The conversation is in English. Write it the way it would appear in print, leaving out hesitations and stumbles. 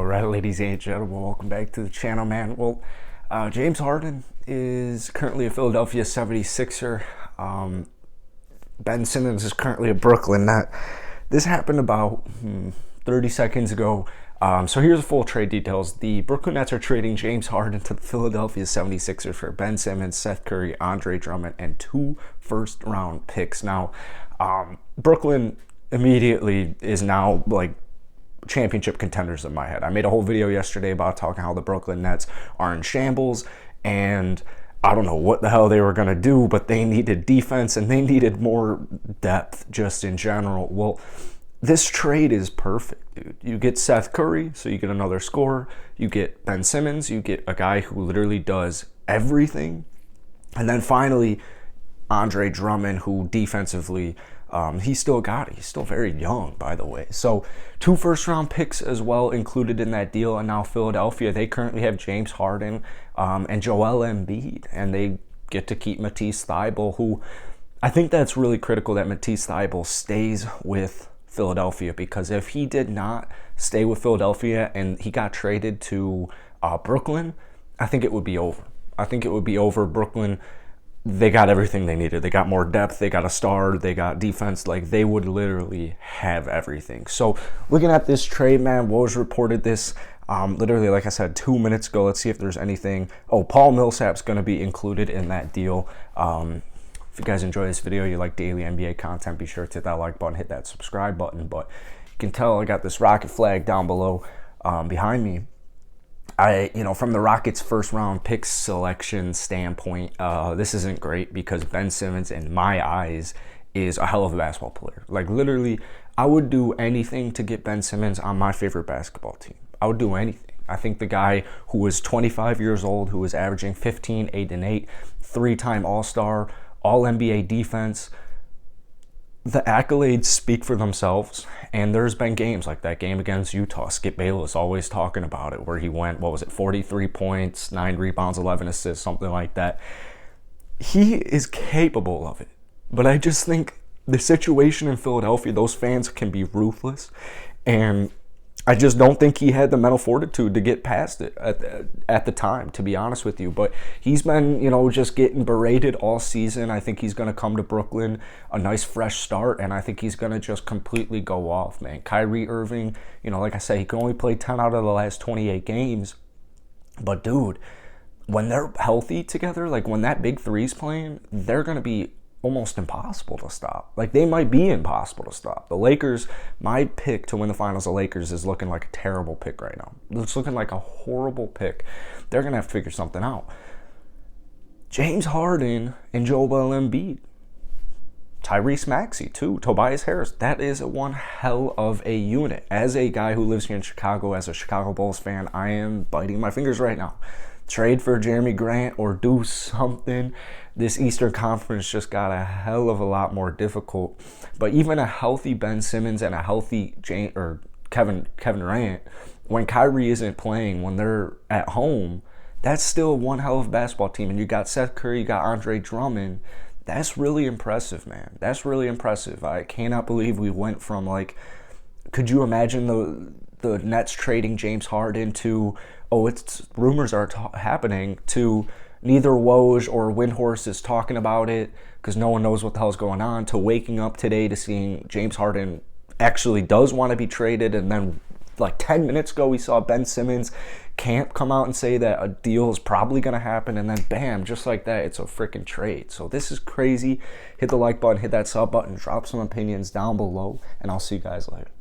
All right, ladies and gentlemen, welcome back to the channel, man. Well, James Harden is currently a Philadelphia 76er. Ben Simmons is currently a Brooklyn Net. This happened about 30 seconds ago. So here's the full trade details. The Brooklyn Nets are trading James Harden to the Philadelphia 76ers for Ben Simmons, Seth Curry, Andre Drummond, and 2 first-round picks. Now, Brooklyn immediately is now like championship contenders in my head. I made a whole video yesterday about talking how the Brooklyn Nets are in shambles, and I don't know what the hell they were going to do, but they needed defense and they needed more depth just in general. Well, this trade is perfect, dude. You get Seth Curry, so you get another scorer. You get Ben Simmons, you get a guy who literally does everything. And then finally, Andre Drummond, who defensively, he's still got it. He's still very young, by the way. So 2 first-round picks as well included in that deal. And now Philadelphia, they currently have James Harden and Joel Embiid. And they get to keep Matisse Thybulle, who I think that's really critical that Matisse Thybulle stays with Philadelphia, because if he did not stay with Philadelphia and he got traded to Brooklyn, I think it would be over. I think it would be over. Brooklyn, they got everything they needed. They got more depth, they got a star, they got defense. Like, they would literally have everything. So looking at this trade, man, Woj reported this literally, like I said, 2 minutes ago. Let's see if there's anything. Oh, Paul Millsap's going to be included in that deal. If you guys enjoy this video, you like daily NBA content, be sure to hit that like button, hit that subscribe button. But you can tell I got this Rocket flag down below behind me. From the Rockets' first-round pick selection standpoint, this isn't great because Ben Simmons, in my eyes, is a hell of a basketball player. Like, literally, I would do anything to get Ben Simmons on my favorite basketball team. I would do anything. I think the guy who was 25 years old, who was averaging 15, 8, and 8, 3-time All-Star, All-NBA defense, the accolades speak for themselves, and there's been games like that game against Utah. Skip Bayless always talking about it, where he went, 43 points, 9 rebounds, 11 assists, something like that. He is capable of it, but I just think the situation in Philadelphia, those fans can be ruthless, and I just don't think he had the mental fortitude to get past it at the time, to be honest with you. But he's been, just getting berated all season. I think he's going to come to Brooklyn, a nice fresh start, and I think he's going to just completely go off, man. Kyrie Irving, like I said, he can only play 10 out of the last 28 games. But, dude, when they're healthy together, like when that big three's playing, they're going to be almost impossible to stop. Like, they might be impossible to stop. The Lakers, my pick to win the finals, the Lakers, is looking like a terrible pick right now. It's looking like a horrible pick. They're going to have to figure something out. James Harden and Joel Embiid. Tyrese Maxey, too. Tobias Harris. That is one hell of a unit. As a guy who lives here in Chicago, as a Chicago Bulls fan, I am biting my fingers right now. Trade for Jeremy Grant or do something. This Eastern Conference just got a hell of a lot more difficult. But even a healthy Ben Simmons and a healthy Kevin Durant, when Kyrie isn't playing, when they're at home, that's still one hell of a basketball team. And you got Seth Curry, you got Andre Drummond. That's really impressive, man. That's really impressive. I cannot believe we went from, like, could you imagine the Nets trading James Harden to, it's rumors are happening, to neither Woj or Windhorst is talking about it because no one knows what the hell's going on, to waking up today to seeing James Harden actually does want to be traded. And then like 10 minutes ago, we saw Ben Simmons can't come out and say that a deal is probably going to happen. And then bam, just like that, it's a freaking trade. So this is crazy. Hit the like button, hit that sub button, drop some opinions down below, and I'll see you guys later.